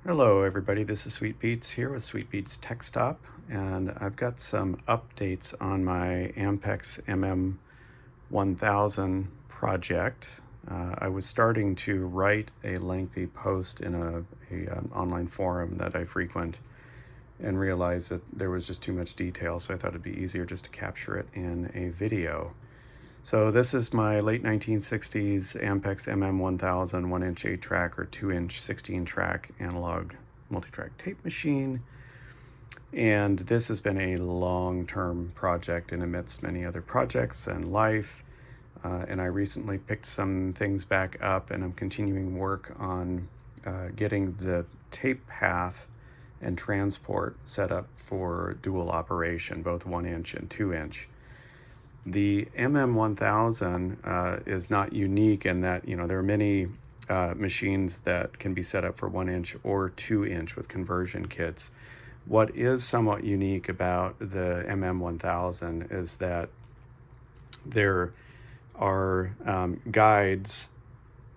Hello everybody, this is Sweet Beats here with Sweet Beats Tech Stop, and I've got some updates on my Ampex MM-1000 project. I was starting to write a lengthy post in an online forum that I frequent and realized that there was just too much detail, so I thought it'd be easier just to capture it in a video. So this is my late 1960s Ampex MM-1000 1-inch 8-track or 2-inch 16-track analog multitrack tape machine. And this has been a long-term project in amidst many other projects and life. And I recently picked some things back up, and I'm continuing work on getting the tape path and transport set up for dual operation, both 1-inch and 2-inch. The MM-1000 is not unique in that, there are many machines that can be set up for 1-inch or 2-inch with conversion kits. What is somewhat unique about the MM-1000 is that there are guides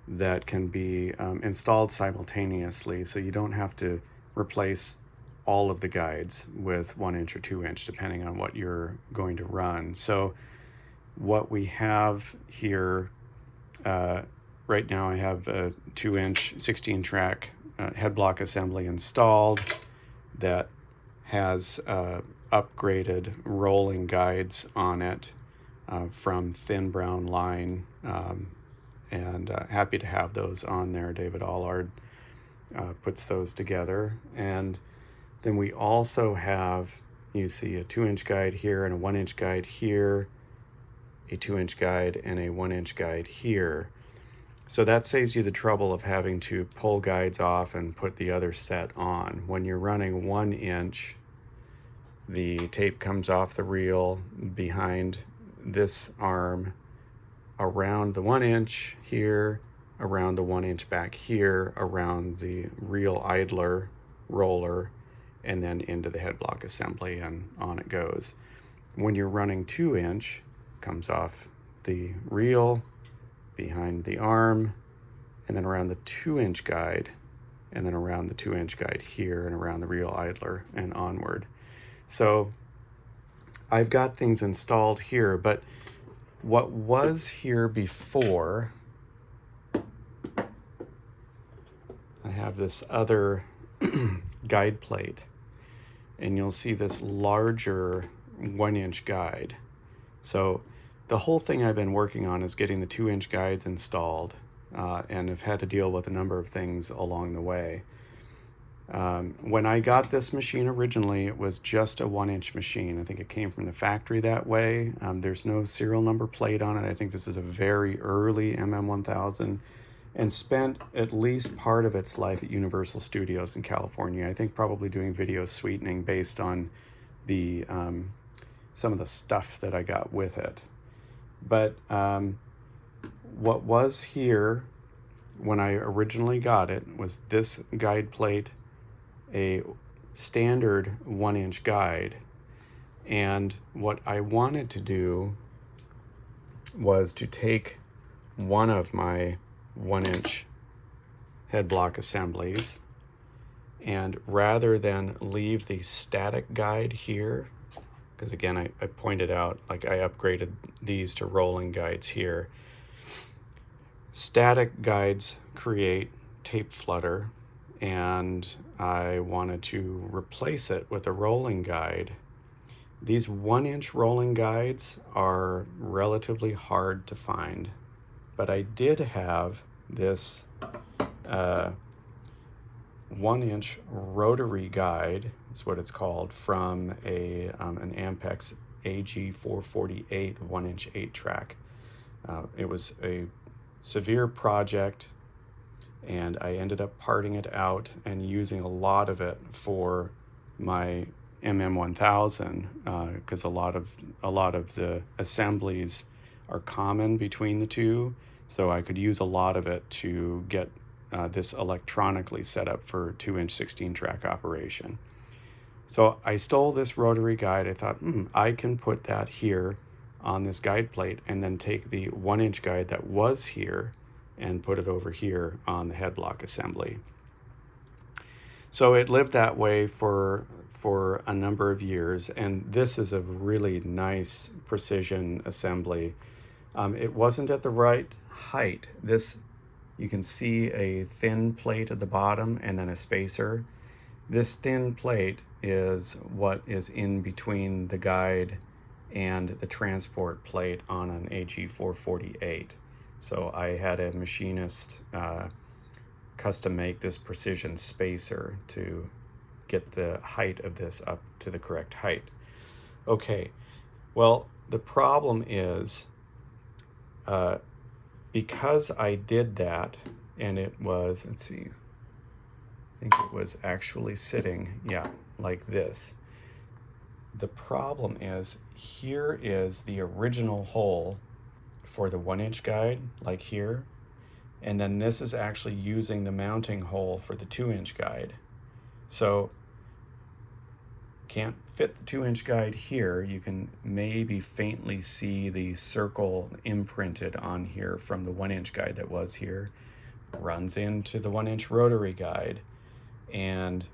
that can be installed simultaneously, so you don't have to replace all of the guides with 1-inch or 2-inch depending on what you're going to run. So what we have here right now, I have a 2-inch 16-track head block assembly installed that has upgraded rolling guides on it from thin brown line, and happy to have those on there. David Allard puts those together. And then we also have, you see a 2-inch guide here and a 1-inch guide here, a 2-inch guide and a 1-inch guide here. So that saves you the trouble of having to pull guides off and put the other set on. When you're running 1-inch, the tape comes off the reel behind this arm, around the 1-inch here, around the 1-inch back here, around the reel idler roller, and then into the head block assembly, and on it goes. When you're running 2-inch, comes off the reel, behind the arm, and then around the 2-inch guide, and then around the 2-inch guide here, and around the reel idler, and onward. So I've got things installed here, but what was here before, I have this other guide plate, and you'll see this larger 1-inch guide. So the whole thing I've been working on is getting the 2-inch guides installed, and have had to deal with a number of things along the way. When I got this machine originally, it was just a 1-inch machine. I think it came from the factory that way. There's no serial number plate on it. I think this is a very early MM-1000, and spent at least part of its life at Universal Studios in California. I think probably doing video sweetening based on the some of the stuff that I got with it. But what was here when I originally got it was this guide plate, a standard 1-inch guide. And what I wanted to do was to take one of my 1-inch head block assemblies, and rather than leave the static guide here, because again, I pointed out, like, I upgraded these to rolling guides here. Static guides create tape flutter, and I wanted to replace it with a rolling guide. These 1-inch rolling guides are relatively hard to find, but I did have this 1-inch rotary guide, is what it's called, from an Ampex AG448 1-inch 8-track. It was a severe project, and I ended up parting it out and using a lot of it for my MM-1000, because a lot of the assemblies are common between the two, so I could use a lot of it to get this electronically set up for 2-inch 16-track operation. So I stole this rotary guide. I thought, I can put that here on this guide plate, and then take the 1-inch guide that was here and put it over here on the head block assembly. So it lived that way for a number of years, and this is a really nice precision assembly. It wasn't at the right height. This, you can see a thin plate at the bottom and then a spacer. This thin plate is what is in between the guide and the transport plate on an AG448. So I had a machinist custom make this precision spacer to get the height of this up to the correct height. Okay, well, the problem is because I did that, and it was, let's see, I think it was actually sitting, yeah, like this. The problem is, here is the original hole for the 1-inch guide, like here, and then this is actually using the mounting hole for the 2-inch guide. So can't fit the 2-inch guide here. You can maybe faintly see the circle imprinted on here from the 1-inch guide that was here. Runs into the 1-inch rotary guide. And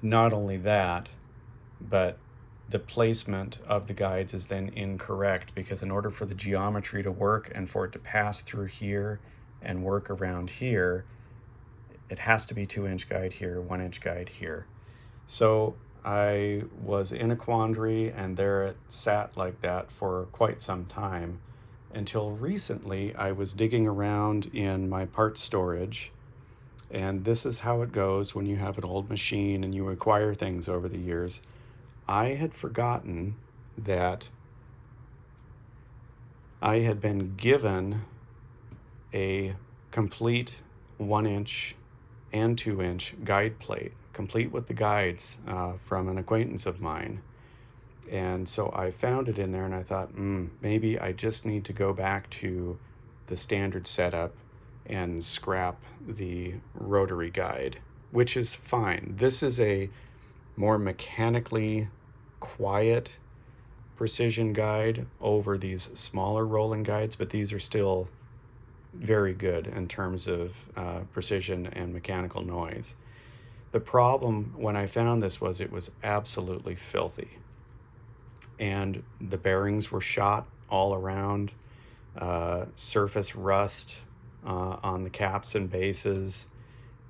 not only that, but the placement of the guides is then incorrect, because in order for the geometry to work and for it to pass through here and work around here, it has to be 2-inch guide here, 1-inch guide here. So I was in a quandary, and there it sat like that for quite some time, until recently I was digging around in my parts storage. And this is how it goes when you have an old machine and you acquire things over the years. I had forgotten that I had been given a complete 1-inch and 2-inch guide plate, complete with the guides, from an acquaintance of mine. And so I found it in there, and I thought, maybe I just need to go back to the standard setup and scrap the rotary guide, which is fine. This is a more mechanically quiet precision guide over these smaller rolling guides, but these are still very good in terms of precision and mechanical noise. The problem when I found this was it was absolutely filthy, and the bearings were shot all around, surface rust on the caps and bases,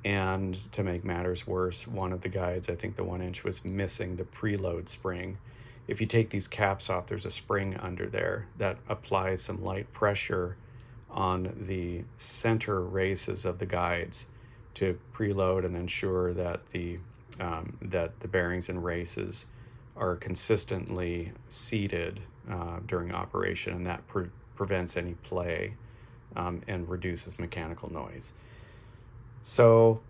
and to make matters worse, one of the guides, I think the 1-inch, was missing the preload spring. If you take these caps off, there's a spring under there that applies some light pressure on the center races of the guides to preload and ensure that the bearings and races are consistently seated during operation, and that prevents any play and reduces mechanical noise. So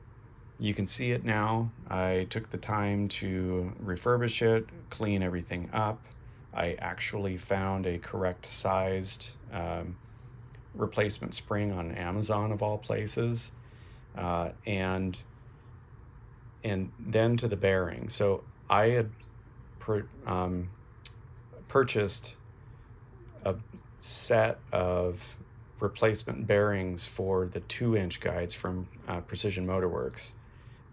you can see it now. I took the time to refurbish it, clean everything up. I actually found a correct sized replacement spring on Amazon, of all places, and then to the bearing. So I had purchased a set of replacement bearings for the 2-inch guides from Precision Motorworks,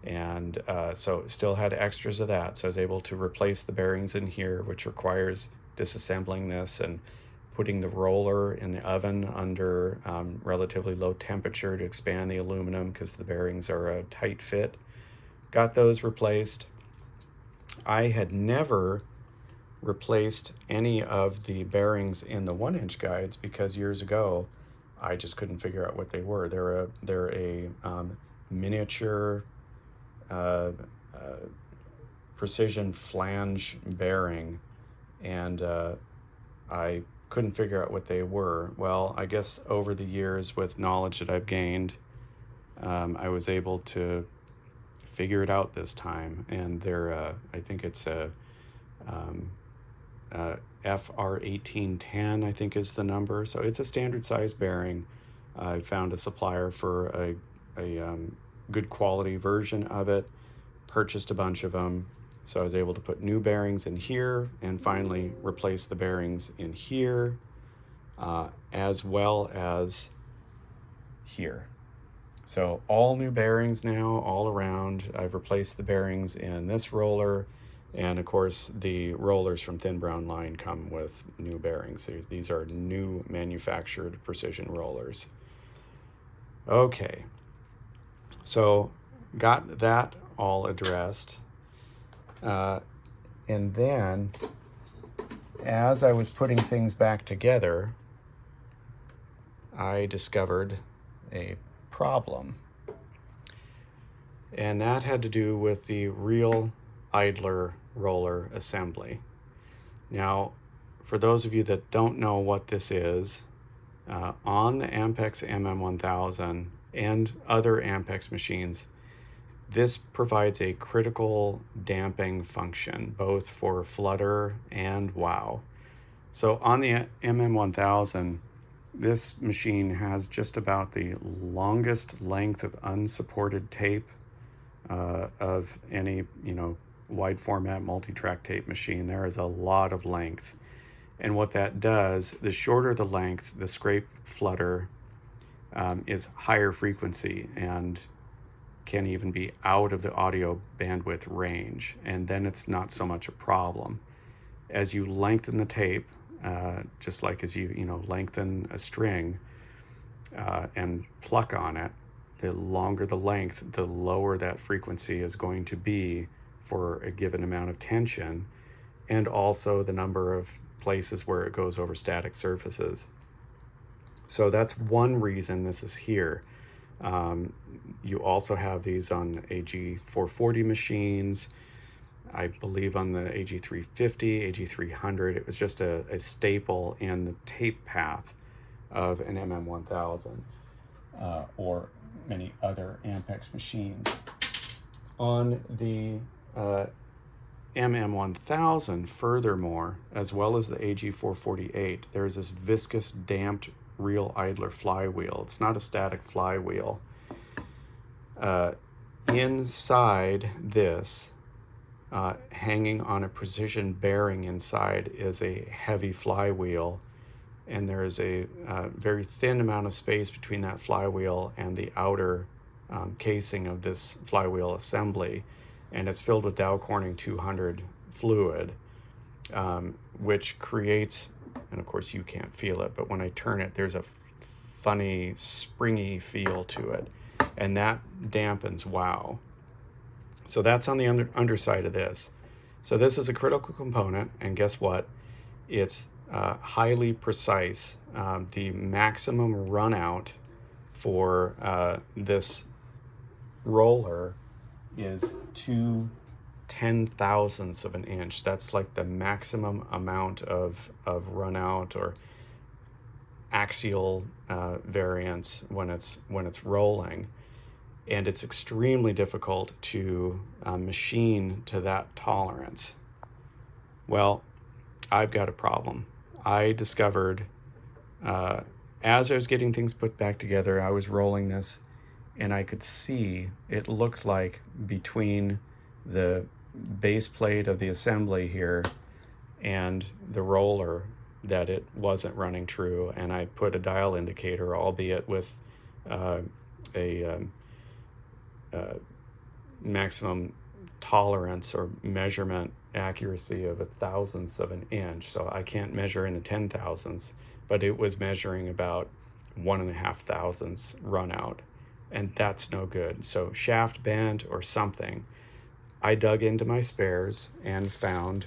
and so still had extras of that. So I was able to replace the bearings in here, which requires disassembling this and putting the roller in the oven under relatively low temperature to expand the aluminum, because the bearings are a tight fit. Got those replaced. I had never replaced any of the bearings in the 1-inch guides because years ago I just couldn't figure out what they were. They're a miniature precision flange bearing, and I couldn't figure out what they were. Well, I guess over the years, with knowledge that I've gained, I was able to figure it out this time. And they're, I think it's a FR1810, I think is the number. So it's a standard size bearing. I found a supplier for a good quality version of it, purchased a bunch of them. So I was able to put new bearings in here and finally replace the bearings in here, as well as here. So all new bearings now, all around. I've replaced the bearings in this roller, and of course the rollers from Thin Brown line come with new bearings. These are new manufactured precision rollers. Okay, so got that all addressed. And then as I was putting things back together, I discovered a problem. And that had to do with the real idler roller assembly. Now, for those of you that don't know what this is, on the Ampex MM-1000 and other Ampex machines, this provides a critical damping function, both for flutter and wow. So on the MM-1000, this machine has just about the longest length of unsupported tape of any, wide format multi-track tape machine. There is a lot of length. And what that does, the shorter the length, the scrape flutter is higher frequency and can even be out of the audio bandwidth range. And then it's not so much a problem. As you lengthen the tape, just like as you lengthen a string and pluck on it, the longer the length, the lower that frequency is going to be for a given amount of tension, and also the number of places where it goes over static surfaces. So that's one reason this is here. You also have these on AG440 machines. I believe on the AG350, AG300, it was just a staple in the tape path of an MM-1000 or many other Ampex machines. On the MM-1000, furthermore, as well as the AG448, there's this viscous damped real idler flywheel. It's not a static flywheel. Inside this, hanging on a precision bearing inside, is a heavy flywheel, and there is a very thin amount of space between that flywheel and the outer casing of this flywheel assembly, and it's filled with Dow Corning 200 fluid, which creates, and of course you can't feel it, but when I turn it, there's a funny springy feel to it, and that dampens wow. So that's on the underside of this. So this is a critical component, and guess what? It's highly precise. The maximum run out for this roller is 2/10,000ths of an inch. That's like the maximum amount of run out or axial variance when it's rolling. And it's extremely difficult to machine to that tolerance. Well, I've got a problem. I discovered, as I was getting things put back together, I was rolling this, and I could see it looked like between the base plate of the assembly here and the roller that it wasn't running true. And I put a dial indicator, albeit with a maximum tolerance or measurement accuracy of 1,000ths of an inch. So I can't measure in the 10,000ths, but it was measuring about 1.5 thousandths run out, and that's no good. So shaft bend or something. I dug into my spares and found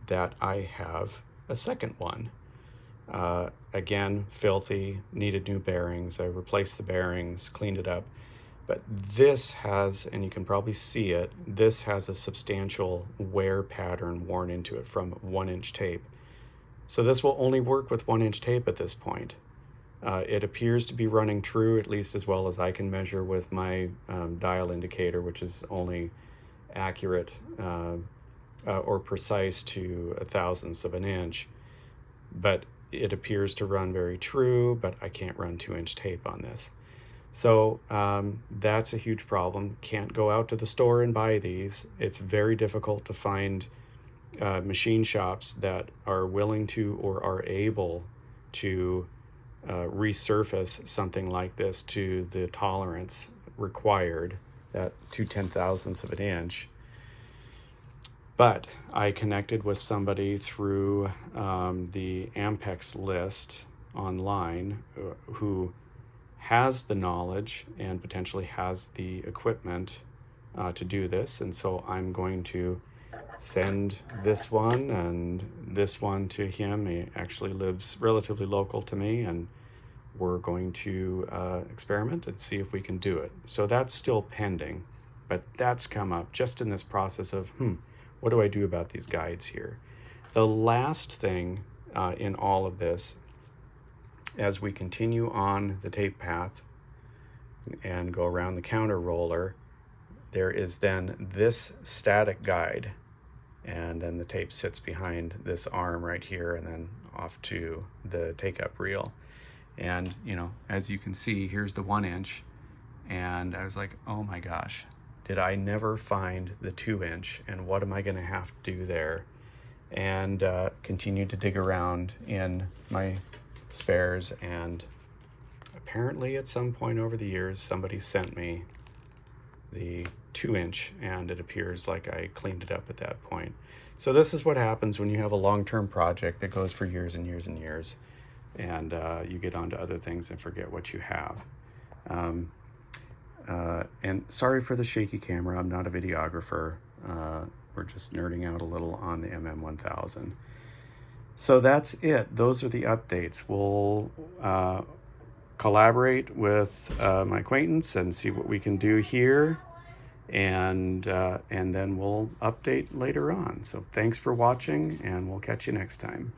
that I have a second one. Again, filthy, needed new bearings. I replaced the bearings, cleaned it up. But this has, and you can probably see it, this has a substantial wear pattern worn into it from 1-inch tape. So this will only work with 1-inch tape at this point. It appears to be running true, at least as well as I can measure with my dial indicator, which is only accurate or precise to 1,000ths of an inch. But it appears to run very true, but I can't run 2-inch tape on this. So that's a huge problem. Can't go out to the store and buy these. It's very difficult to find machine shops that are willing to or are able to resurface something like this to the tolerance required, that 2/10,000ths of an inch. But I connected with somebody through the Ampex list online who has the knowledge and potentially has the equipment to do this. And so I'm going to send this one and this one to him. He actually lives relatively local to me, and we're going to experiment and see if we can do it. So that's still pending, but that's come up just in this process of, what do I do about these guides here? The last thing in all of this, as we continue on the tape path and go around the counter roller, there is then this static guide, and then the tape sits behind this arm right here and then off to the take-up reel. And, as you can see, here's the 1 inch. And I was like, oh my gosh, did I never find the 2 inch? And what am I going to have to do there? And continue to dig around in my spares. And apparently at some point over the years, somebody sent me the 2 inch, and it appears like I cleaned it up at that point. So this is what happens when you have a long-term project that goes for years and years and years, and you get onto other things and forget what you have. And sorry for the shaky camera. I'm not a videographer. We're just nerding out a little on the MM-1000. So that's it. Those are the updates. We'll collaborate with my acquaintance and see what we can do here, and then we'll update later on. So thanks for watching, and we'll catch you next time.